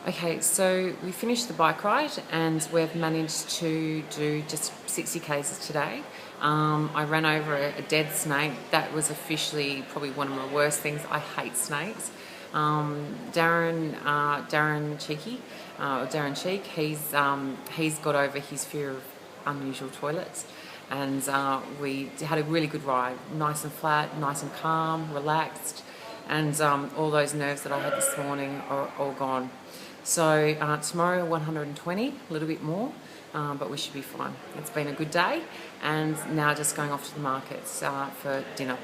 Okay, so we finished the bike ride and we've managed to do just 60 k's today. I ran over a dead snake. That was officially probably one of my worst things. I hate snakes. Darren Cheeky, or Darren Cheek, he's got over his fear of unusual toilets, and we had a really good ride. Nice and flat, nice and calm, relaxed, and all those nerves that I had this morning are all gone. So tomorrow 120, a little bit more, but we should be fine. It's been a good day, and now just going off to the markets for dinner.